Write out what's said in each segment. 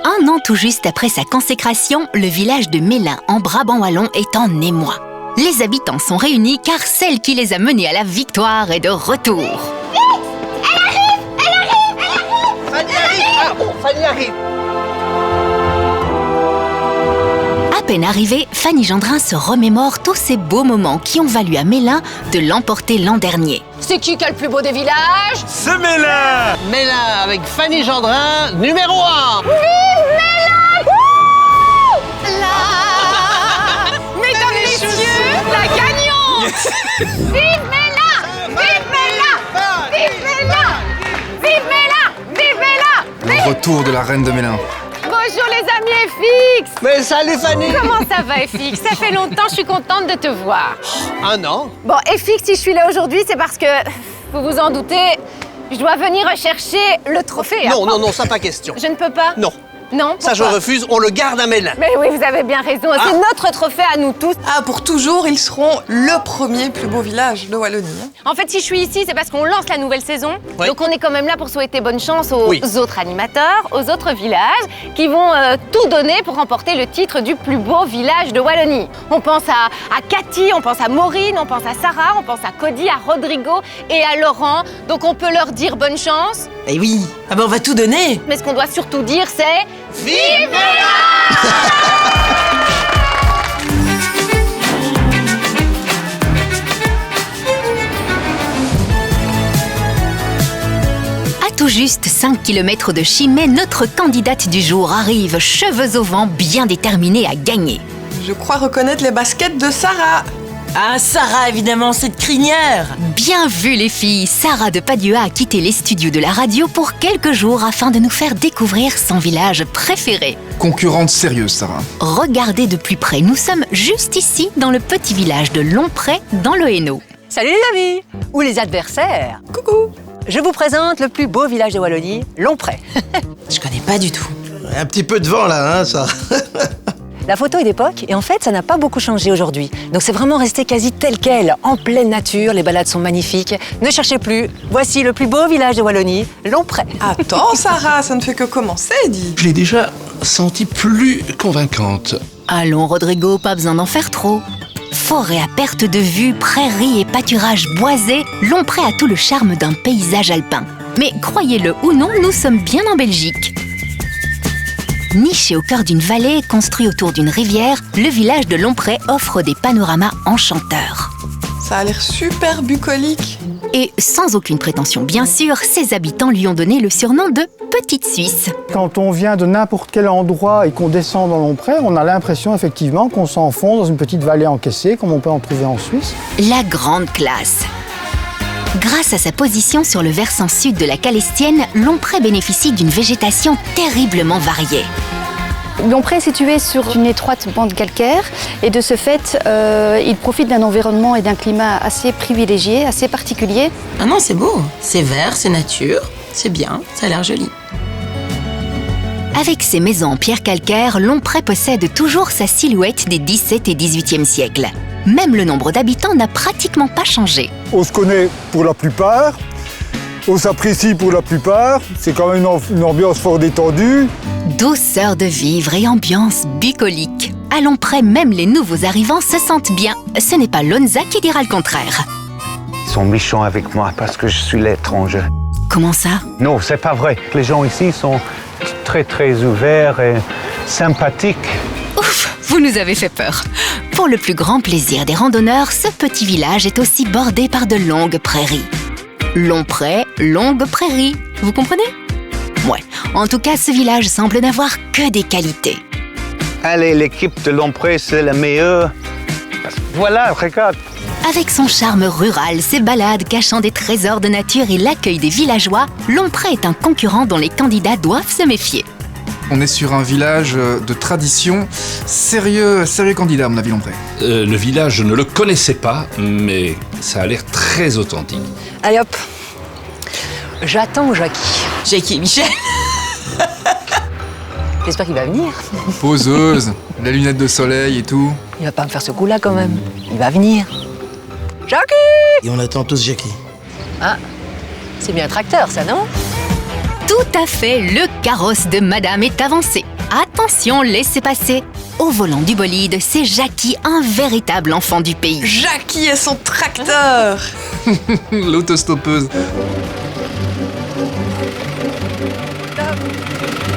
Un an tout juste après sa consécration, le village de Mélin, en Brabant wallon, est en émoi. Les habitants sont réunis car celle qui les a menés à la victoire est de retour. Fanny arrive. Ah bon, Fanny arrive. À peine arrivée, Fanny Gendrin se remémore tous ces beaux moments qui ont valu à Mélin de l'emporter l'an dernier. C'est qui a le plus beau des villages? C'est Mélin! Mélin avec Fanny Gendrin, numéro 1. Mesdames, messieurs, la gagnante! Vive Mélin! Vive Mélin! Vive Mélin! Vive Mélin! Vive Mélin! Le retour de la reine de Mélin. Bonjour les amis FX! Mais salut Fanny. Comment ça va FX? Ça fait longtemps, je suis contente de te voir. Un an. Bon FX, si je suis là aujourd'hui, c'est parce que, vous vous en doutez, je dois venir rechercher le trophée. Non, ça pas question. Je ne peux pas? Non, Non, ça je pourquoi? refuse, on le garde à Mélin. Mais oui, vous avez bien raison. C'est notre trophée à nous tous. Ah, pour toujours, ils seront le premier plus beau village de Wallonie. En fait, si je suis ici, c'est parce qu'on lance la nouvelle saison. Oui. Donc on est quand même là pour souhaiter bonne chance aux Oui. autres animateurs, aux autres villages qui vont tout donner pour remporter le titre du plus beau village de Wallonie. On pense à Cathy, on pense à Maureen, on pense à Sarah, on pense à Cody, à Rodrigo et à Laurent. Donc on peut leur dire bonne chance. Eh oui, ah ben on va tout donner. Mais ce qu'on doit surtout dire, c'est... Vive À tout juste 5 km de Chimay, notre candidate du jour arrive, cheveux au vent, bien déterminée à gagner. Je crois reconnaître les baskets de Sarah. Ah, Sarah, évidemment, cette crinière. Bien vu les filles, Sarah de Padieu a quitté les studios de la radio pour quelques jours afin de nous faire découvrir son village préféré. Concurrente sérieuse, Sarah. Regardez de plus près, nous sommes juste ici, dans le petit village de Lompré, dans le Hainaut. Salut les amis! Ou les adversaires! Coucou. Je vous présente le plus beau village de Wallonie, Lompré. Je connais pas du tout. Un petit peu de vent là, hein, ça. La photo est d'époque et en fait, ça n'a pas beaucoup changé aujourd'hui. Donc c'est vraiment resté quasi tel quel, en pleine nature, les balades sont magnifiques. Ne cherchez plus, voici le plus beau village de Wallonie, Lompré. Attends, Sarah, ça ne fait que commencer, dis. Je l'ai déjà sentie plus convaincante. Allons Rodrigo, pas besoin d'en faire trop. Forêt à perte de vue, prairies et pâturages boisés, Lompré a tout le charme d'un paysage alpin. Mais croyez-le ou non, nous sommes bien en Belgique. Niché au cœur d'une vallée, construit autour d'une rivière, le village de Lompré offre des panoramas enchanteurs. Ça a l'air super bucolique. Et sans aucune prétention bien sûr, ses habitants lui ont donné le surnom de Petite Suisse. Quand on vient de n'importe quel endroit et qu'on descend dans Lompré, on a l'impression effectivement qu'on s'enfonce dans une petite vallée encaissée, comme on peut en trouver en Suisse. La grande classe. Grâce à sa position sur le versant sud de la Calestienne, Lompré bénéficie d'une végétation terriblement variée. Lompré est situé sur une étroite bande calcaire et de ce fait, il profite d'un environnement et d'un climat assez privilégié, assez particulier. Ah non, c'est beau. C'est vert, c'est nature, c'est bien, ça a l'air joli. Avec ses maisons en pierre calcaire, Lompré possède toujours sa silhouette des 17 et 18e siècles. Même le nombre d'habitants n'a pratiquement pas changé. On se connaît pour la plupart, on s'apprécie pour la plupart, c'est quand même une ambiance fort détendue. Douceur de vivre et ambiance bucolique. À Lompré, même les nouveaux arrivants se sentent bien. Ce n'est pas Lonza qui dira le contraire. Ils sont méchants avec moi parce que je suis l'étranger. Comment ça? Non, c'est pas vrai. Les gens ici sont très ouverts et sympathiques. Ouf, vous nous avez fait peur. Pour le plus grand plaisir des randonneurs, ce petit village est aussi bordé par de longues prairies. Lompré, longue prairie, vous comprenez? Ouais, en tout cas, ce village semble n'avoir que des qualités. Allez, l'équipe de Lompré, c'est la meilleure. Voilà, regarde. Avec son charme rural, ses balades cachant des trésors de nature et l'accueil des villageois, Lompré est un concurrent dont les candidats doivent se méfier. On est sur un village de tradition. Sérieux candidat, à mon avis, Lompré. Le village, je ne le connaissais pas, mais ça a l'air très authentique. Allez hop, j'attends Jackie. Jackie et Michel. J'espère qu'il va venir. Poseuse, la lunette de soleil et tout. Il va pas me faire ce coup-là quand même. Il va venir. Jackie! Et on attend tous Jackie. Ah, c'est bien un tracteur ça, non? Tout à fait, le carrosse de Madame est avancé. Attention, laissez passer. Au volant du bolide, c'est Jackie, un véritable enfant du pays. Jackie et son tracteur. L'autostoppeuse.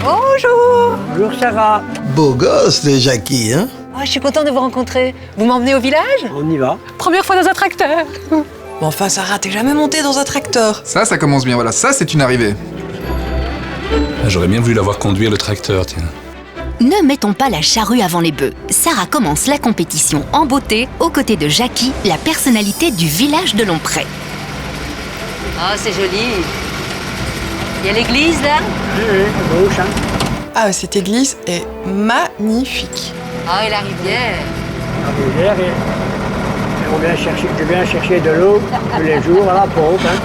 Bonjour. Bonjour Sarah. Beau gosse, le Jackie, hein? Oh, je suis contente de vous rencontrer. Vous m'emmenez au village? On y va. Première fois dans un tracteur. Bon, enfin, Sarah, t'es jamais montée dans un tracteur. Ça commence bien, voilà. Ça, c'est une arrivée. Ah, j'aurais bien voulu la voir conduire le tracteur, tiens. Ne mettons pas la charrue avant les bœufs. Sarah commence la compétition en beauté aux côtés de Jackie, la personnalité du village de Lomprey. Oh, c'est joli. Il y a l'église là? Oui, gauche, hein. Ah, cette église est magnifique. Ah, et la rivière. La rivière, je viens chercher de l'eau tous les jours à la pompe, hein.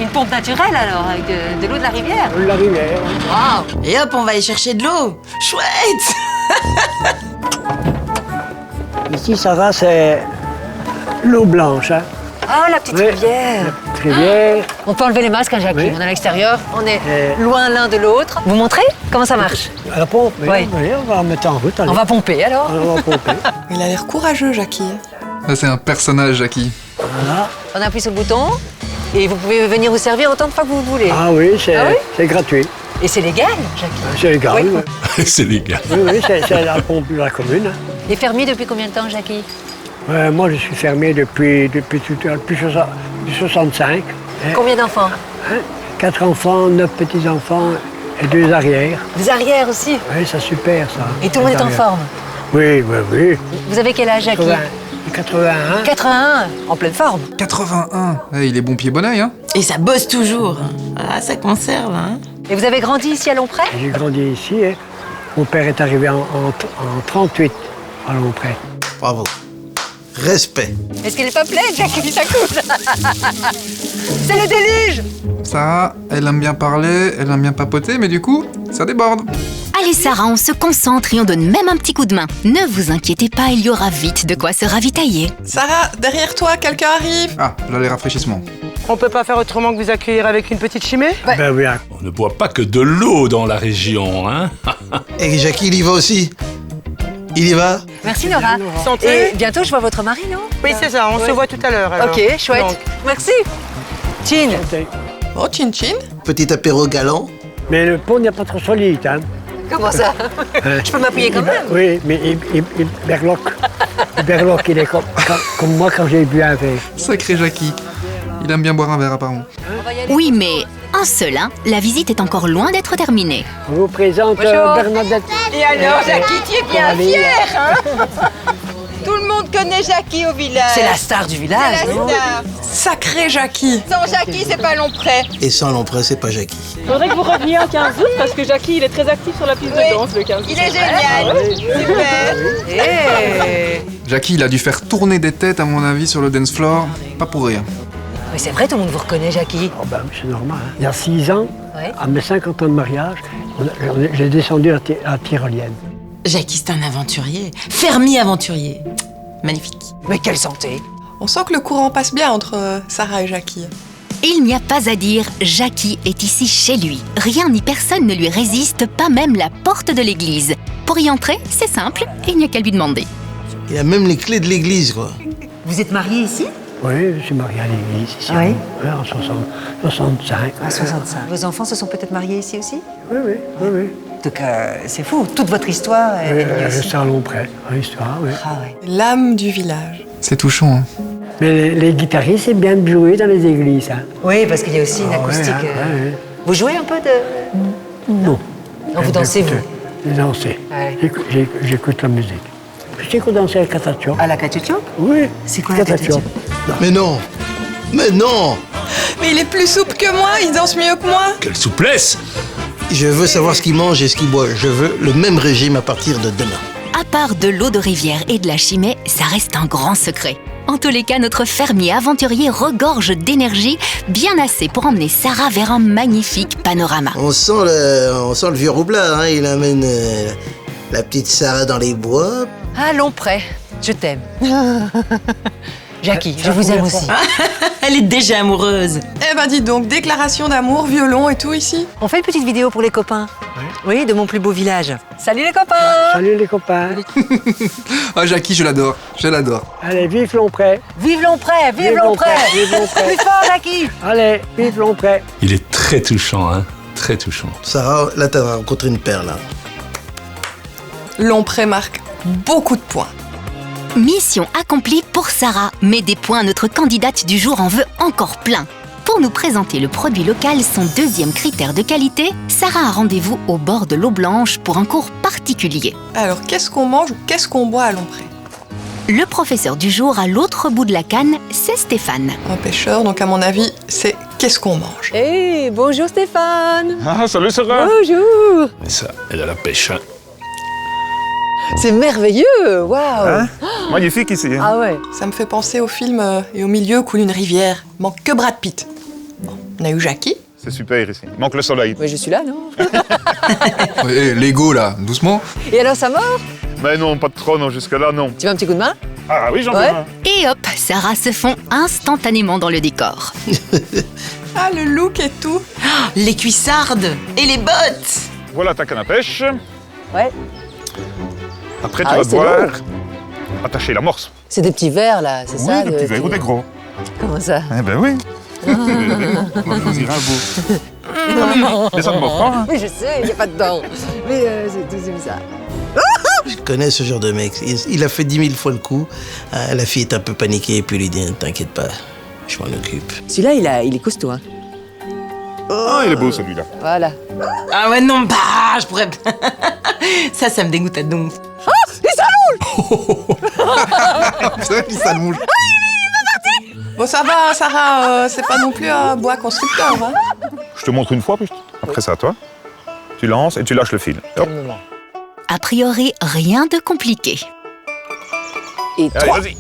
Une pompe naturelle alors, avec de l'eau de la rivière? De la rivière. Waouh! Et hop, on va aller chercher de l'eau. Chouette. Ici, Sarah, c'est l'eau blanche, hein. Ah, la petite rivière. La petite rivière. On peut enlever les masques, hein, Jackie. Oui. On est à l'extérieur, on est loin l'un de l'autre. Vous montrez comment ça marche? À la pompe, Oui. Oui, on va la mettre en route. Allez. On va pomper alors. On va pomper. Il a l'air courageux, Jackie. Ça, c'est un personnage, Jackie. Voilà. On appuie sur le bouton et vous pouvez venir vous servir autant de fois que vous voulez. Ah oui, c'est gratuit. Et c'est légal, Jackie? C'est légal, Oui. oui. C'est légal. Oui, c'est la pompe de la commune. Hein. Et fermier depuis combien de temps, Jackie? Moi, je suis fermier depuis 65. Combien d'enfants? 4 enfants, 9 petits-enfants et 2 arrières. Des arrières aussi? Oui, c'est super, ça. Et tout le monde est en forme? Oui. Vous avez quel âge, Jackie? 81. 81, en pleine forme. 81. Il est bon pied, bon oeil, hein. Et ça bosse toujours. Ah, ça conserve, hein. Et vous avez grandi ici à Lomprey? J'ai grandi ici. Hein. Mon père est arrivé en 38 à Lomprey. Bravo. Respect. Est-ce qu'elle est pas pleine, Jackie, ça coule? C'est le déluge! Sarah, elle aime bien parler, elle aime bien papoter, mais du coup, ça déborde. Allez Sarah, on se concentre et on donne même un petit coup de main. Ne vous inquiétez pas, il y aura vite de quoi se ravitailler. Sarah, derrière toi, quelqu'un arrive. Ah, là, les rafraîchissements. On peut pas faire autrement que vous accueillir avec une petite chimée? Ben oui. On ne boit pas que de l'eau dans la région, hein. Et Jackie, il y va aussi. Il y va. Merci Nora. Santé. Et bientôt je vois votre mari, non? Oui, c'est ça, on se voit tout à l'heure. alors. Ok, chouette. Donc. Merci. Chin. Oh, chin chin. Petit apéro galant. Mais le pont n'est pas trop solide. Hein. Comment ça? Je peux m'appuyer quand même? Oui, mais il berloque. Il berloque, il est comme moi quand j'ai bu un verre. Sacré Jackie. Il aime bien boire un verre, apparemment. Oui, mais un seul, hein. La visite est encore loin d'être terminée. On vous présente Bernadette. Et alors, Jackie, tu es bien Allez. fière, hein? Tout le monde connaît Jackie au village. C'est la star du village, C'est la non? star. Sacré Jackie. Sans Jackie, c'est pas Lomprey. Et sans Lomprey, c'est pas Jackie. Faudrait que vous reveniez un 15 août parce que Jackie, il est très actif sur la piste de danse le 15 août. Il est génial. Super. Hey. Jackie, il a dû faire tourner des têtes, à mon avis, sur le dance floor. Pas pour rien. Mais c'est vrai, tout le monde vous reconnaît, Jackie. Oh ben, c'est normal. Hein. Il y a 6 ans, Ouais. à mes 50 ans de mariage, j'ai descendu à Tyrolienne. Jackie, c'est un aventurier. Fermier aventurier. Magnifique. Mais quelle santé! On sent que le courant passe bien entre Sarah et Jackie. Il n'y a pas à dire, Jackie est ici chez lui. Rien ni personne ne lui résiste, pas même la porte de l'église. Pour y entrer, c'est simple, et il n'y a qu'à lui demander. Il a même les clés de l'église, quoi. Vous êtes mariés ici? Oui, je suis marié à l'église ici. Oui. Oui, en 65. À 65. Vos enfants se sont peut-être mariés ici aussi? Oui. Donc c'est fou, toute votre histoire est Oui, finie ici. c'est à Lomprey, l'histoire, oui. Ah ouais. L'âme du village. C'est touchant, hein. Mais les guitaristes, c'est bien de jouer dans les églises. Hein. Oui, parce qu'il y a aussi une Ah ouais, acoustique. hein, ouais. Vous jouez un peu de... Non. Non, vous dansez, vous? Je dansez. Ouais. J'écoute la musique. Je sais qu'on dansait à la catachop. À la catachop? Oui. C'est quoi la catachop? Mais non. Mais non. Mais il est plus souple que moi, il danse mieux que moi. Quelle souplesse! Je veux savoir ce qu'il mange et ce qu'il boit. Je veux le même régime à partir de demain. À part de l'eau de rivière et de la chimée, ça reste un grand secret. En tous les cas, notre fermier aventurier regorge d'énergie, bien assez pour emmener Sarah vers un magnifique panorama. On sent le vieux roublard, hein. Il amène la petite Sarah dans les bois. Ah, Lomprey, je t'aime. Jackie, je vous aime aussi. Elle est déjà amoureuse. Eh ben dis donc, déclaration d'amour, violon et tout ici. On fait une petite vidéo pour les copains. Oui, de mon plus beau village. Salut les copains! Salut les copains. Ah, Jackie, je l'adore, je l'adore. Allez, vive Lompré. Vive Lompré! Vive Lompré! Vive Lompré. Plus fort, Jackie! Allez, vive Lompré. Il est très touchant, hein. Très touchant. Sarah, là, t'as rencontré une perle. Hein. Lompré marque beaucoup de points. Mission accomplie pour Sarah, mais des points, notre candidate du jour en veut encore plein. Pour nous présenter le produit local, son deuxième critère de qualité, Sarah a rendez-vous au bord de l'eau Blanche pour un cours particulier. Alors, qu'est-ce qu'on mange ou qu'est-ce qu'on boit à Lompré? Le professeur du jour à l'autre bout de la canne, c'est Stéphane. Un pêcheur, donc à mon avis, c'est qu'est-ce qu'on mange? Hey, bonjour Stéphane! Ah, salut Sarah. Bonjour! Mais ça, elle a la pêche. Hein. C'est merveilleux! Waouh! Hein? Magnifique ici. Hein? Ah ouais! Ça me fait penser au film Et au milieu coule une rivière. Manque que Brad Pitt. Bon, on a eu Jackie. C'est super ici. Il manque le soleil. Mais je suis là, non? Ouais, Lego là, doucement. Et alors ça mord? Mais non, pas de trop, non, jusque-là, non. Tu veux un petit coup de main? Ah oui, j'en veux Ouais. un. Et hop, Sarah se fond instantanément dans le décor. Ah, le look et tout. Les cuissardes et les bottes. Voilà ta canne à pêche. Ouais. Après, tu Ah vas ouais, c'est devoir lourd. attacher l'amorce. C'est des petits verres là, c'est ça? Oui, des petits verres ou des gros. Comment ça? Eh ben oui. On va choisir un beau. Et ça ne mord pas, hein? Oui, je sais, il n'y a pas de dents. Mais c'est tout comme ça. Je connais ce genre de mec. Il a fait 10 000 fois le coup. La fille est un peu paniquée et puis lui dit « T'inquiète pas, je m'en occupe. » Celui-là, il est costaud, hein. Ah, il est beau celui-là. Voilà. Ah ouais, non, bah, je pourrais... ça me dégoûte à donf. Ah, il s'allonge! C'est vrai qu'il s'allonge. Bon, ça va, Sarah, c'est pas non plus un bois constructeur, hein. Je te montre une fois, puis après ça, toi. Tu lances et tu lâches le fil. Hop. A priori, rien de compliqué. Et Allez, 3. vas-y.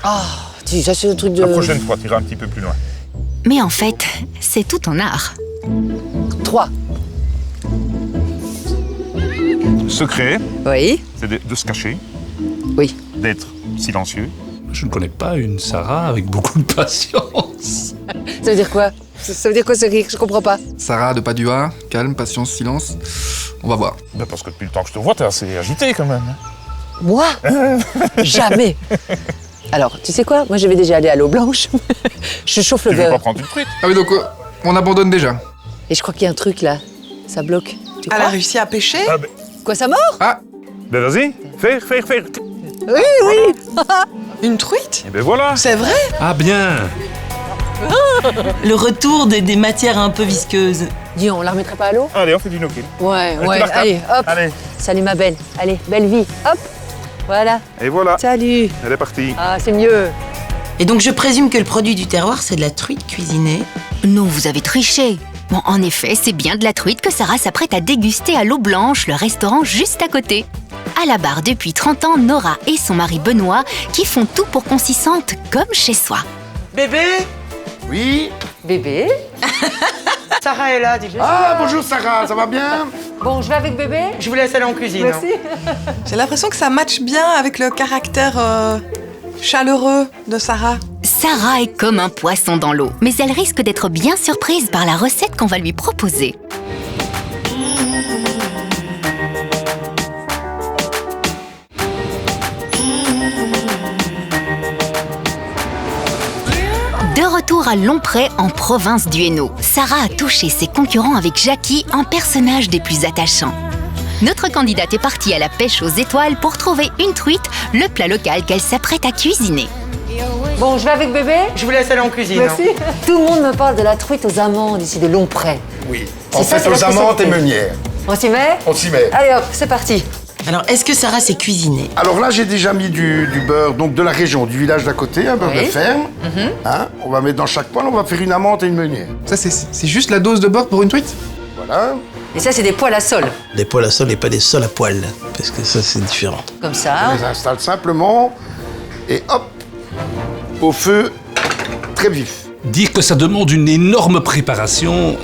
Ah, ça c'est un truc de... La prochaine fois, tu iras un petit peu plus loin. Mais en fait, c'est tout en art. 3. Secret, Oui. c'est de se cacher. Oui. D'être silencieux. Je ne connais pas une Sarah avec beaucoup de patience. Ça veut dire quoi? Ça veut dire quoi, ce rire? Je comprends pas. Sarah de Padua, calme, patience, silence. On va voir. Ben parce que depuis le temps que je te vois, t'es assez agité quand même. Moi? Jamais. Alors, tu sais quoi? Moi, je vais déjà aller à l'eau Blanche. Je chauffe le Tu veux pas beurre. prendre une truite? Ah oui, donc on abandonne déjà. Et je crois qu'il y a un truc là. Ça bloque. Tu Elle crois? a réussi à pêcher. Ah ben, Quoi, ça mord? Ah, ben vas-y, faire. Oui, oui. Une truite? Et ben voilà. C'est vrai? Ah bien. Le retour des matières un peu visqueuses. Dis, on la remettrait pas à l'eau? Allez, on fait du no-kill. Ouais, tu ouais. la retapes. Allez, hop. Allez. Salut ma belle. Allez, belle vie. Hop. Voilà. Et voilà, Salut. elle est partie. Ah, c'est mieux. Et donc je présume que le produit du terroir, c'est de la truite cuisinée. Non, vous avez triché. Bon, en effet, c'est bien de la truite que Sarah s'apprête à déguster à l'eau Blanche, le restaurant juste à côté. À la barre depuis 30 ans, Nora et son mari Benoît qui font tout pour qu'on s'y sente comme chez soi. Bébé? Oui? Bébé? Sarah est là, dis-le. Ah, bonjour Sarah, ça va bien? Bon, je vais avec bébé? Je vous laisse aller en cuisine. Merci. J'ai l'impression que ça matche bien avec le caractère chaleureux de Sarah. Sarah est comme un poisson dans l'eau, mais elle risque d'être bien surprise par la recette qu'on va lui proposer. De retour à Lompré, en province du Hainaut, Sarah a touché ses concurrents avec Jackie, un personnage des plus attachants. Notre candidate est partie à la pêche aux étoiles pour trouver une truite, le plat local qu'elle s'apprête à cuisiner. Bon, je vais avec bébé? Je vous laisse aller en cuisine. Merci. Tout le monde me parle de la truite aux amandes ici de Lompré. Oui. C'est En ça, fait, c'est la aux amandes et spécialité. meunières. On s'y met? On s'y met. Allez hop, c'est parti. Alors, est-ce que Sarah s'est cuisinée? Alors là, j'ai déjà mis du beurre donc de la région, du village d'à côté, un beurre Oui. de ferme. Hein, on va mettre dans chaque poêle, on va faire une amande et une meunière. ça c'est juste la dose de beurre pour une truite? Voilà. Et ça, c'est des poêles à sol. Des poêles à sol et pas des sols à poêle. Parce que ça, c'est différent. Comme On ça. les installe simplement et hop, au feu très vif. Dire que ça demande une énorme préparation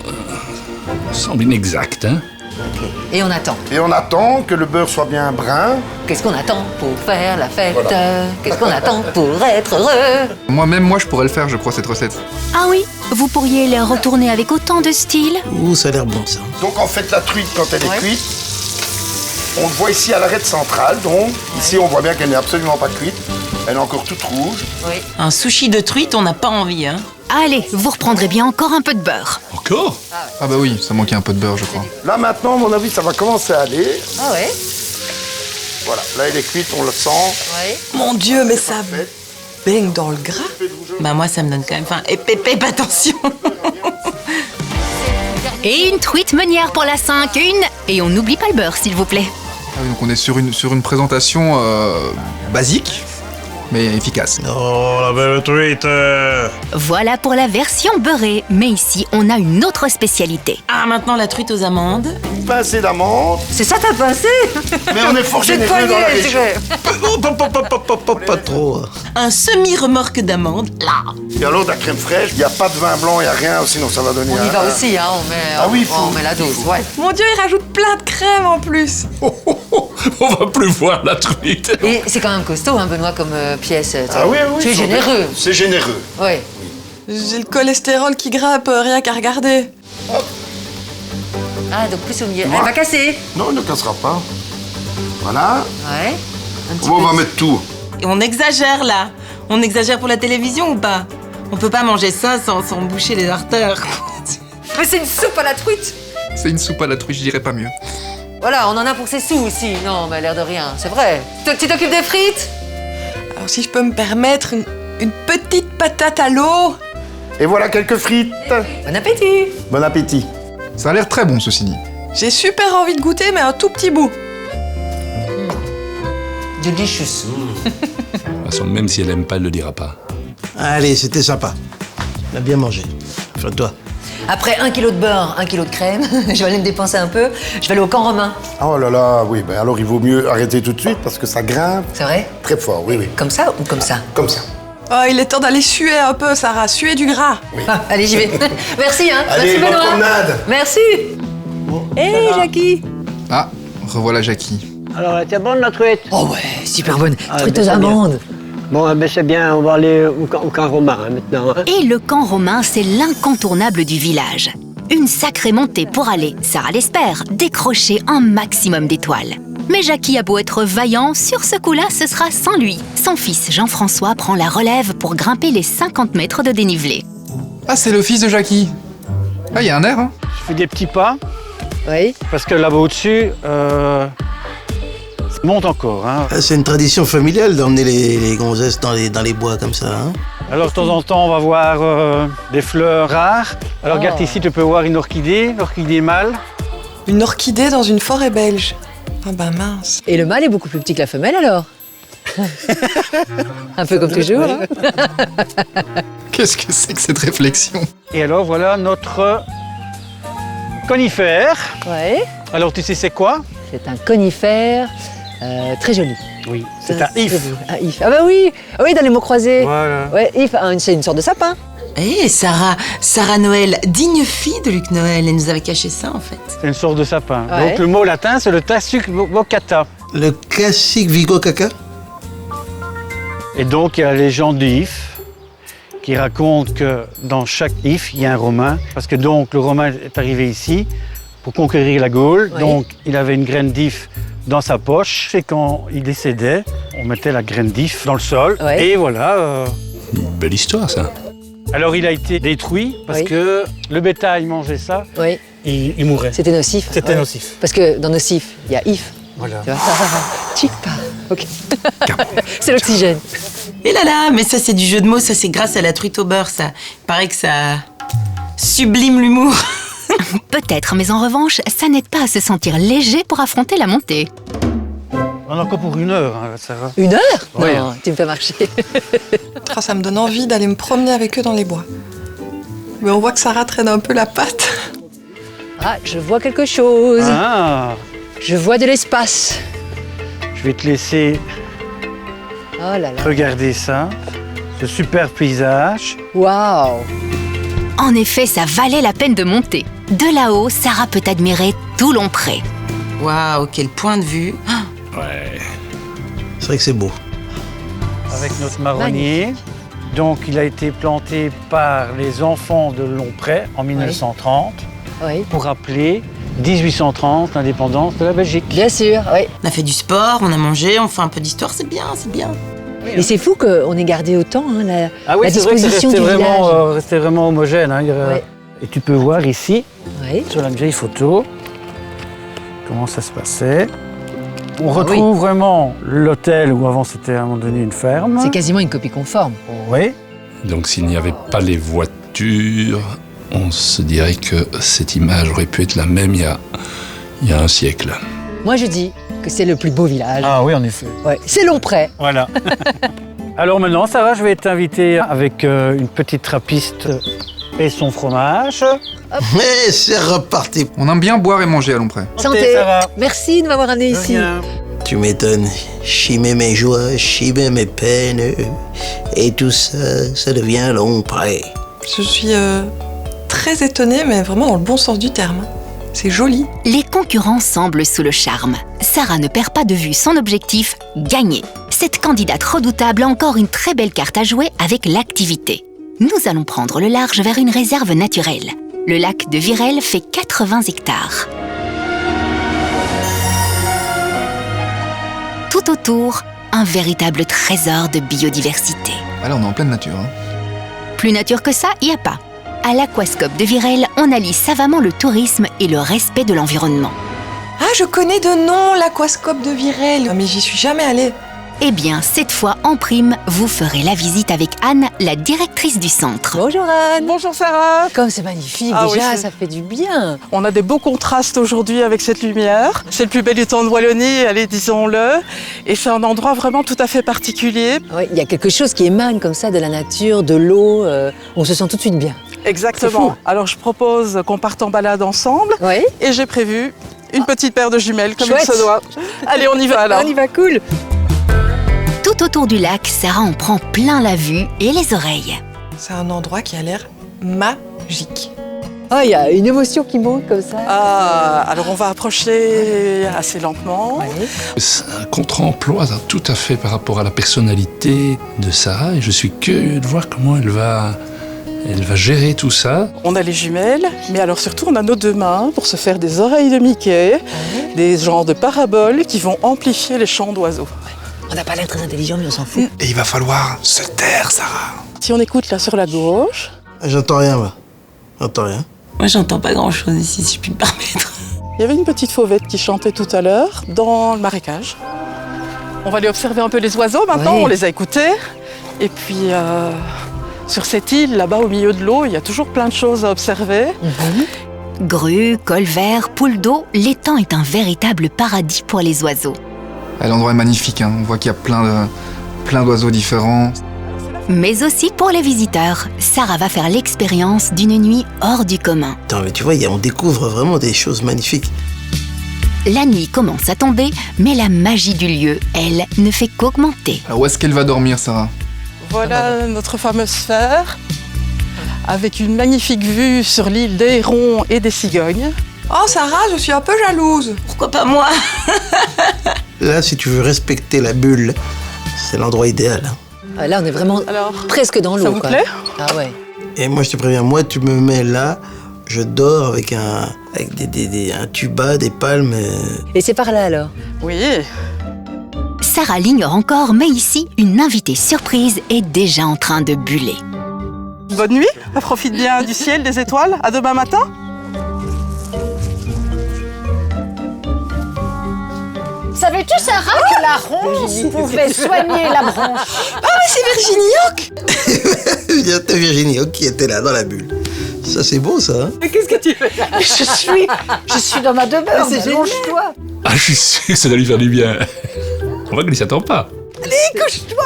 semble inexact, hein? Ok. Et on attend. Et on attend que le beurre soit bien brun. Qu'est-ce qu'on attend pour faire la fête? Qu'est-ce qu'on attend pour être heureux? Moi, je pourrais le faire, je crois, cette recette. Ah oui, vous pourriez les retourner avec autant de style. Ouh, ça a l'air bon ça. Donc en fait, la truite, quand elle est cuite, on le voit ici à l'arête centrale. Donc ici, on voit bien qu'elle n'est absolument pas cuite. Elle est encore toute rouge. Oui. Un sushi de truite, on n'a pas envie, hein. Allez, vous reprendrez bien encore un peu de beurre. Encore? Ah bah oui, ça manquait un peu de beurre, je crois. Là maintenant, à mon avis, ça va commencer à aller. Ah ouais? Voilà, là elle est cuite, on le sent. Ouais. Mon Dieu, mais ça baigne dans le gras. Bah moi, ça me donne quand même faim. Et pépé, attention. Et une truite meunière pour la 5, et on n'oublie pas le beurre, s'il vous plaît. Ah oui, donc on est sur une présentation basique, mais efficace. Oh, la belle truite. Voilà pour la version beurrée, mais ici, on a une autre spécialité. Ah, maintenant la truite aux amandes. Pincée d'amande. C'est ça ta pincée? Mais on est fort généreux dans la région. Pas trop. Un semi-remorque d'amandes, là. Et alors, la crème fraîche, il n'y a pas de vin blanc, il n'y a rien, sinon ça va donner On y va aussi, hein, on met la dose, ouais. Mon Dieu, il rajoute plein de crème en plus. On va plus voir la truite. Et c'est quand même costaud, hein, Benoît, comme pièce. Ah oui, oui. Tu es généreux. C'est généreux. Oui. J'ai le cholestérol qui grimpe, rien qu'à regarder. Ah, donc plus au milieu. Elle va casser. Non, elle ne cassera pas. Voilà. Ouais. On va mettre tout. Et on exagère, là. On exagère pour la télévision ou pas? On peut pas manger ça sans boucher les artères. Mais c'est une soupe à la truite. C'est une soupe à la truite, je dirais pas mieux. Voilà, on en a pour ses sous aussi. Non, mais l'air de rien, c'est vrai. Tu t'occupes des frites? Alors si je peux me permettre, une petite patate à l'eau. Et voilà quelques frites. Bon appétit. Bon appétit. Ça a l'air très bon, ceci dit. J'ai super envie de goûter, mais un tout petit bout. Delicious. De toute façon, même si elle aime pas, elle le dira pas. Allez, c'était sympa. On a bien mangé. Flatte-toi. Après 1 kilo de beurre, 1 kilo de crème, je vais aller me dépenser un peu. Je vais aller au camp romain. Oh là là, oui, ben alors il vaut mieux arrêter tout de suite parce que ça grimpe. C'est vrai? Très fort, oui, oui. Comme ça ou comme ça? Comme ça. Oh, il est temps d'aller suer un peu, Sarah, suer du gras. Oui. Ah, allez, j'y vais. Merci, hein. Allez, merci, bonne Benoît. promenade. Merci. Hé, Jackie. Ah, revoilà Jackie. Alors, elle était bonne la truite? Oh ouais, super bonne. Ah, Truite ben, aux c'est bien. amandes. Bon, ben c'est bien, on va aller au camp romain hein, maintenant. Hein. Et le camp romain, c'est l'incontournable du village. Une sacrée montée pour aller, Sarah l'espère, décrocher un maximum d'étoiles. Mais Jackie a beau être vaillant, sur ce coup-là, ce sera sans lui. Son fils Jean-François prend la relève pour grimper les 50 mètres de dénivelé. Ah, c'est le fils de Jackie. Ah, il y a un air, hein. Je fais des petits pas. Oui. Parce que là-bas au-dessus, ça monte encore. Hein. C'est une tradition familiale d'emmener les gonzesses dans les bois comme ça. Hein. Alors de temps en temps, on va voir des fleurs rares. Alors regarde ici, tu peux voir une orchidée mâle. Une orchidée dans une forêt belge. Ah ben mince. Et le mâle est beaucoup plus petit que la femelle alors? Un peu comme toujours. Hein. Qu'est-ce que c'est que cette réflexion? Et alors voilà notre conifère. Ouais. Alors tu sais c'est quoi? C'est un conifère très joli. Oui, c'est un if. Un if. Ah bah oui, ah oui, dans les mots croisés. Voilà. Ouais, if, c'est une sorte de sapin. Eh, Sarah Noël, digne fille de Luc Noël, elle nous avait caché ça en fait. C'est une sorte de sapin. Ouais. Donc le mot latin, c'est le Tasuc vocata. Le classique Vigo Caca. Et donc il y a la légende du if qui raconte que dans chaque if, il y a un Romain. Parce que donc le Romain est arrivé ici pour conquérir la Gaule. Oui. Donc il avait une graine d'if dans sa poche. Et quand il décédait, on mettait la graine d'if dans le sol. Ouais. Et voilà. Belle histoire, ça. Alors il a été détruit parce Oui. que le bétail mangeait ça Oui. et il mourait. C'était nocif. C'était Ouais. nocif. Parce que dans nocif, il y a if. Voilà. Tu vois. Chica. Ok. C'est l'oxygène. Et là, mais ça c'est du jeu de mots, ça c'est grâce à la truite au beurre, ça. Il paraît que ça sublime l'humour. Peut-être, mais en revanche, ça n'aide pas à se sentir léger pour affronter la montée. On a encore pour 1 heure, hein, Sarah. 1 heure? Ouais. Non, tu me fais marcher. Ah, ça me donne envie d'aller me promener avec eux dans les bois. Mais on voit que Sarah traîne un peu la patte. Ah, je vois quelque chose. Ah, Je vois de l'espace. je vais te laisser Oh là là. regarder ça, ce super paysage. Waouh. En effet, ça valait la peine de monter. De là-haut, Sarah peut admirer tout Lompré. Waouh, quel point de vue. Ouais. C'est vrai que c'est beau. Avec notre marronnier. Donc, il a été planté par les enfants de Lompré en 1930 pour rappeler 1830, l'indépendance de la Belgique. Bien sûr, oui. On a fait du sport, on a mangé, on fait un peu d'histoire, c'est bien, c'est bien. Et c'est fou qu'on ait gardé autant la disposition du village. Resté vraiment homogène. Hein. Et tu peux voir ici, sur la vieille photo, comment ça se passait. On retrouve vraiment l'hôtel où avant c'était à un moment donné une ferme. C'est quasiment une copie conforme. Oui. Donc s'il n'y avait pas les voitures, on se dirait que cette image aurait pu être la même il y a un siècle. Moi je dis que c'est le plus beau village. Ah oui, en effet. Ouais, c'est Lompré. Voilà. Alors maintenant, Sarah, je vais t'inviter avec une petite trappiste et son fromage. Mais c'est reparti. On aime bien boire et manger à Lompré. Santé. Merci de m'avoir amené ici. Tu m'étonnes. Chimer mes joies, chimer mes peines. Et tout ça, ça devient Lompré. Je suis très étonnée, mais vraiment dans le bon sens du terme. C'est joli. Les concurrents semblent sous le charme. Sarah ne perd pas de vue son objectif, gagner. Cette candidate redoutable a encore une très belle carte à jouer avec l'activité. Nous allons prendre le large vers une réserve naturelle. Le lac de Virel fait 80 hectares. Tout autour, un véritable trésor de biodiversité. Alors on est en pleine nature. Hein. Plus nature que ça, il n'y a pas. À l'aquascope de Virel, on allie savamment le tourisme et le respect de l'environnement. Ah, je connais de nom l'aquascope de Virel, mais j'y suis jamais allée. Eh bien, cette fois, en prime, vous ferez la visite avec Anne, la directrice du centre. Bonjour Anne. Bonjour Sarah. Comme c'est magnifique, Ah déjà, oui, ça fait du bien. On a des beaux contrastes aujourd'hui avec cette lumière. C'est le plus bel étang de Wallonie, allez, disons-le. Et c'est un endroit vraiment tout à fait particulier. Oui, il y a quelque chose qui émane comme ça de la nature, de l'eau. On se sent tout de suite bien. Exactement. Alors je propose qu'on parte en balade ensemble. Oui. Et j'ai prévu une petite paire de jumelles comme Chouette. il se doit. Allez, on y va alors. On y va, cool. Tout autour du lac, Sarah en prend plein la vue et les oreilles. C'est un endroit qui a l'air magique. Oh, il y a une émotion qui monte comme ça. Ah, alors on va approcher assez lentement. C'est un contre-emploi tout à fait par rapport à la personnalité de Sarah et je suis curieux de voir comment elle va gérer tout ça. On a les jumelles, mais alors surtout on a nos deux mains pour se faire des oreilles de Mickey, des genres de paraboles qui vont amplifier les chants d'oiseaux. On n'a pas l'air très intelligent, mais on s'en fout. Et il va falloir se taire, Sarah. Si on écoute là sur la gauche... J'entends rien, moi. J'entends rien. Moi, j'entends pas grand-chose ici, si je puis me permettre. Il y avait une petite fauvette qui chantait tout à l'heure dans le marécage. On va aller observer un peu les oiseaux maintenant, on les a écoutés. Et puis, sur cette île, là-bas au milieu de l'eau, il y a toujours plein de choses à observer. Grues, colverts, poules d'eau, l'étang est un véritable paradis pour les oiseaux. L'endroit est magnifique, hein. On voit qu'il y a plein d'oiseaux différents. Mais aussi pour les visiteurs, Sarah va faire l'expérience d'une nuit hors du commun. Attends, mais tu vois, on découvre vraiment des choses magnifiques. La nuit commence à tomber, mais la magie du lieu, elle, ne fait qu'augmenter. Alors où est-ce qu'elle va dormir, Sarah? Voilà notre fameuse sphère, avec une magnifique vue sur l'île des hérons et des cigognes. Oh Sarah, je suis un peu jalouse. Pourquoi pas moi? Là, si tu veux respecter la bulle, c'est l'endroit idéal. Ah, là, on est vraiment presque dans l'eau. Ça vous plaît? Ah ouais. Et moi, je te préviens, moi, tu me mets là, je dors avec un tuba, des palmes. Et c'est par là alors? Oui. Sarah l'ignore encore, mais ici, une invitée surprise est déjà en train de buller. Bonne nuit, profite bien du ciel, des étoiles. À demain matin. Savais-tu, Sarah, que la ronce pouvait soigner la bronche? Ah, mais c'est Virginie Hoc. Il y a ta Virginie Hoc qui était là, dans la bulle. Ça, c'est beau, ça. Hein? Mais qu'est-ce que tu fais? Je suis dans ma demeure, allonge-toi. Ah, je suis sûr que ça doit lui faire du bien. On voit qu'elle ne s'y attend pas. Allez, couche-toi.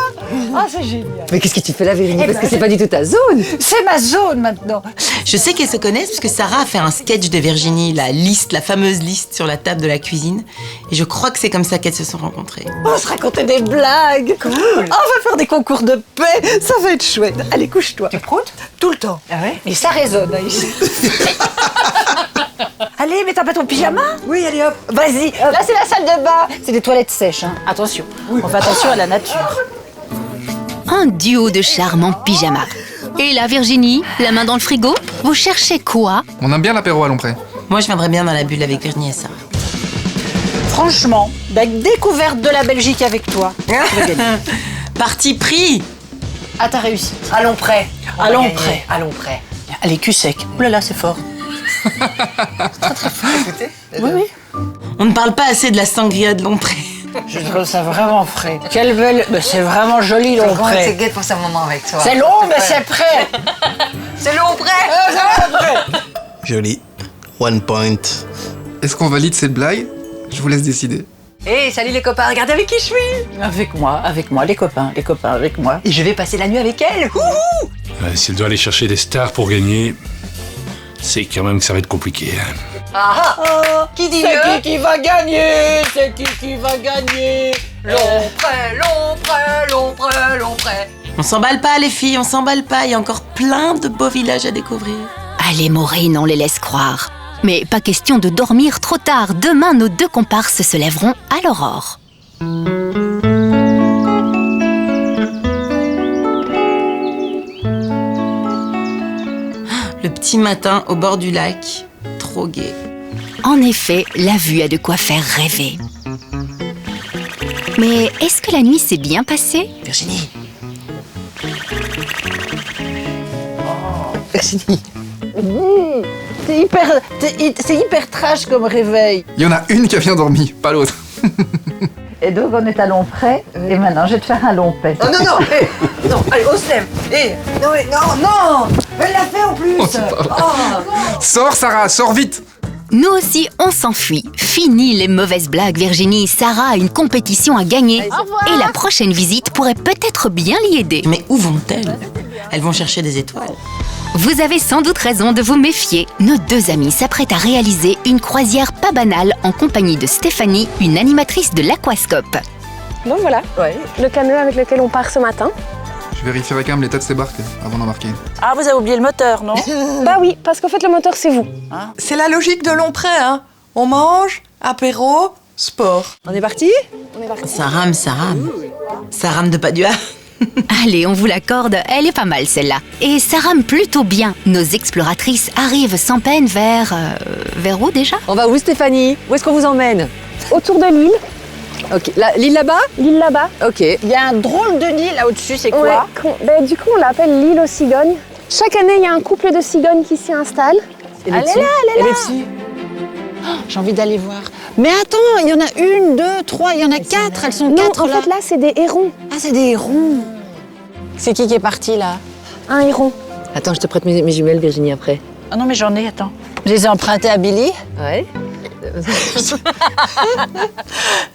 Ah, c'est génial. Mais qu'est-ce que tu fais là, Virginie? Parce que c'est pas du tout ta zone. C'est ma zone maintenant. Je sais qu'elles se connaissent parce que Sarah a fait un sketch de Virginie, la fameuse liste sur la table de la cuisine. Et je crois que c'est comme ça qu'elles se sont rencontrées. On se racontait des blagues. Cool. On va faire des concours de paix. Ça va être chouette. Allez, couche-toi. Tu proutes? Tout le temps. Ah ouais? Mais ça résonne ici. Allez, mais t'as pas ton pyjama? Oui, allez hop. Vas-y. Là, c'est la salle de bain. C'est des toilettes sèches. Hein. Attention. On fait attention à la nature. Un duo de charme en pyjama. Et là, Virginie, la main dans le frigo, vous cherchez quoi? On aime bien l'apéro à Lompré. Moi, je viendrais bien dans la bulle avec Virginie et Sarah. Franchement, découverte de la Belgique avec toi. Tu vas gagner. Parti pris. À ta réussite. Allons près. Allons près. Allons près. Allez, cul sec. Ouh là là, c'est fort. Oui, oui. On ne parle pas assez de la sangria de Lompré. Je trouve ça vraiment frais. Quelle belle... c'est vraiment joli, Lompré. C'est gai pour ce moment avec toi. C'est long, mais c'est prêt. C'est Lompré. Joli. 1 point. Est-ce qu'on valide cette blague? Je vous laisse décider. Hé, salut les copains, regardez avec qui je suis. Avec moi, les copains avec moi. Et je vais passer la nuit avec elle. Si elle doit aller chercher des stars pour gagner, c'est quand même que ça va être compliqué. Qui dit mieux? C'est qui va gagner? C'est qui va gagner? Lompré. On s'emballe pas, les filles, on s'emballe pas. Il y a encore plein de beaux villages à découvrir. Allez, Maureen, on les laisse croire. Mais pas question de dormir trop tard. Demain, nos deux comparses se lèveront à l'aurore. Le petit matin au bord du lac, trop gai. En effet, la vue a de quoi faire rêver. Mais est-ce que la nuit s'est bien passée? Virginie. Virginie. C'est hyper trash comme réveil. Il y en a une qui a bien dormi, pas l'autre. Et donc, on est à Lompré. Et maintenant, je vais te faire un lompet. Oh non, non, non, allez, on se lève. Non, elle l'a fait en plus. Sors, Sarah, sors vite. Nous aussi, on s'enfuit. Fini les mauvaises blagues, Virginie. Sarah a une compétition à gagner. Et la prochaine visite pourrait peut-être bien l'y aider. Mais où vont-elles? Elles vont chercher des étoiles. Vous avez sans doute raison de vous méfier. Nos deux amies s'apprêtent à réaliser une croisière pas banale en compagnie de Stéphanie, une animatrice de l'Aquascope. Bon voilà, le canot avec lequel on part ce matin. Je vérifierai quand même l'état de ces barques avant d'embarquer. Ah, vous avez oublié le moteur, non? Bah oui, parce qu'en fait le moteur c'est vous. C'est la logique de Lompré, hein. On mange, apéro, sport. On est parti? Ça rame. Ça rame de Padua. Allez, on vous l'accorde, elle est pas mal celle-là. Et ça rame plutôt bien. Nos exploratrices arrivent sans peine vers... vers où déjà? On va où, Stéphanie? Où est-ce qu'on vous emmène? Autour de l'île. Ok, l'île là-bas? L'île là-bas. Ok. Il y a un drôle de nid là au-dessus, c'est quoi? Du coup, on l'appelle l'île aux cigognes. Chaque année, il y a un couple de cigognes qui s'y installe. Elle est là. J'ai envie d'aller voir. Mais attends, il y en a 1, 2, 3, il y en a 4, elles sont 4 là. En fait, là, c'est des hérons. Ah, c'est des hérons. C'est qui est parti là? Un héron. Attends, je te prête mes jumelles, Virginie, après. Ah non, mais j'en ai, attends. Je les ai empruntées à Billy. Ouais.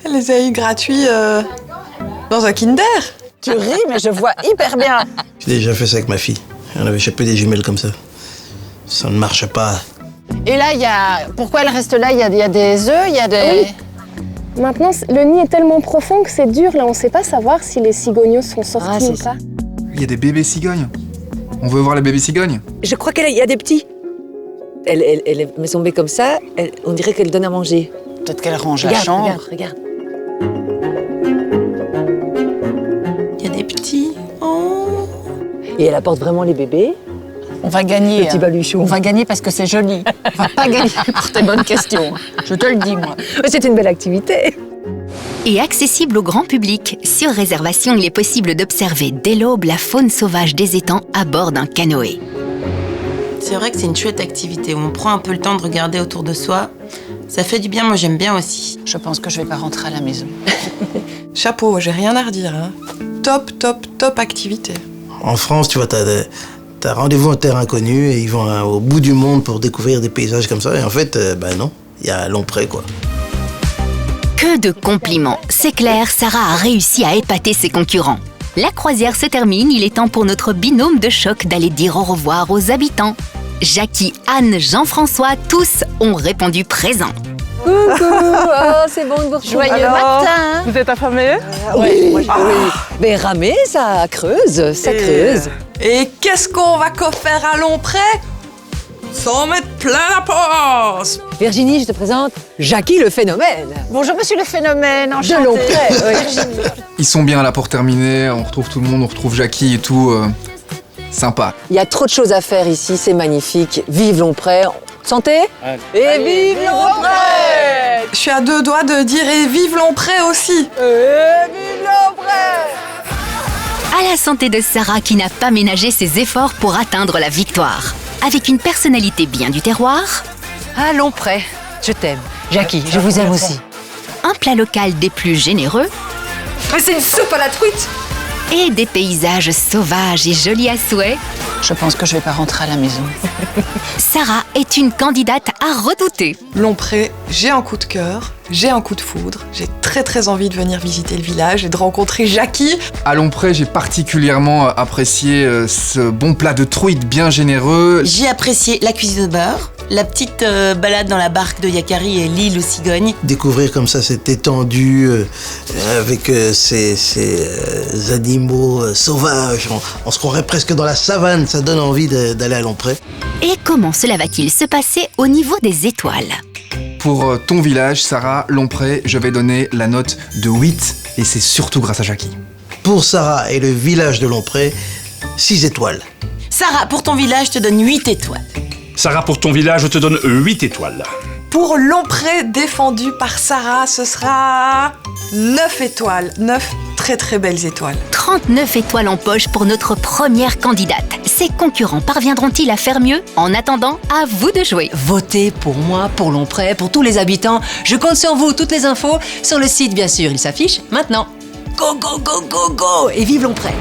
Elle les a eu gratuits dans un Kinder. Tu ris, mais je vois hyper bien. J'ai déjà fait ça avec ma fille. On avait chopé des jumelles comme ça. Ça ne marche pas. Et là, il y a... Pourquoi elle reste là? Il y a des œufs, il y a des... Oui. Maintenant, le nid est tellement profond que c'est dur. Là, on ne sait pas savoir si les cigognos sont sortis ou pas. Il y a des bébés cigognes. On veut voir les bébés cigognes? Je crois qu'il y a des petits. Elle est tombée comme ça, on dirait qu'elle donne à manger. Peut-être qu'elle range la chambre. Regarde. Il y a des petits. Oh. Et elle apporte vraiment les bébés. On va gagner. Petit baluchon. On va gagner parce que c'est joli. On va pas gagner pour tes bonnes questions. Je te le dis, moi. C'est une belle activité. Et accessible au grand public. Sur réservation, il est possible d'observer dès l'aube la faune sauvage des étangs à bord d'un canoë. C'est vrai que c'est une chouette activité où on prend un peu le temps de regarder autour de soi. Ça fait du bien, moi j'aime bien aussi. Je pense que je vais pas rentrer à la maison. Chapeau, j'ai rien à redire. Hein. Top activité. En France, tu vois, t'as rendez-vous en terre inconnue et ils vont au bout du monde pour découvrir des paysages comme ça. Et en fait, non, il y a Lompré, quoi. Que de compliments. C'est clair, Sarah a réussi à épater ses concurrents. La croisière se termine, il est temps pour notre binôme de choc d'aller dire au revoir aux habitants. Jackie, Anne, Jean-François, tous ont répondu présent. Coucou, c'est bon de vous retrouver. Joyeux matin. Vous êtes affamés? Oui. Mais ramer, ça creuse, ça creuse. Et qu'est-ce qu'on va faire à Lompré? 100 mètres plein la poste. Virginie, je te présente Jackie le phénomène. Bonjour monsieur le phénomène, enchanté. De Lomprey, Virginie. Ils sont bien là pour terminer, on retrouve tout le monde, on retrouve Jackie et tout. Sympa. Il y a trop de choses à faire ici, c'est magnifique. Vive Lomprey. Santé. Et vive Lomprey. Je suis à deux doigts de dire et vive Lomprey aussi. Et vive Lomprey. À la santé de Sarah qui n'a pas ménagé ses efforts pour atteindre la victoire. Avec une personnalité bien du terroir. Ah, Lomprey, je t'aime. Jackie, je vous aime aussi. Un plat local des plus généreux. Mais c'est une soupe à la truite. Et des paysages sauvages et jolis à souhait. Je pense que je vais pas rentrer à la maison. Sarah est une candidate à redouter. Lomprey, j'ai un coup de cœur, j'ai un coup de foudre. J'ai très envie de venir visiter le village et de rencontrer Jackie. À Lomprey, j'ai particulièrement apprécié ce bon plat de truite bien généreux. J'ai apprécié la cuisine au beurre, la petite balade dans la barque de Yakari et l'île aux cigognes. Découvrir comme ça cette étendue avec ces animaux sauvages. On se croirait presque dans la savane, ça donne envie d'aller à Lomprey. Et comment cela va-t-il se passer au niveau des étoiles? Pour ton village, Sarah, Lomprey, je vais donner la note de 8 et c'est surtout grâce à Jackie. Pour Sarah et le village de Lomprey, 6 étoiles. Sarah, pour ton village, je te donne 8 étoiles. Sarah, pour ton village, je te donne 8 étoiles. Pour Lomprey défendu par Sarah, ce sera 9 étoiles. 9 très belles étoiles. 39 étoiles en poche pour notre première candidate. Ses concurrents parviendront-ils à faire mieux? En attendant, à vous de jouer. Votez pour moi, pour Lomprey, pour tous les habitants. Je compte sur vous. Toutes les infos sur le site, bien sûr. Il s'affiche maintenant. Go, go, go, go, go! Et vive Lomprey!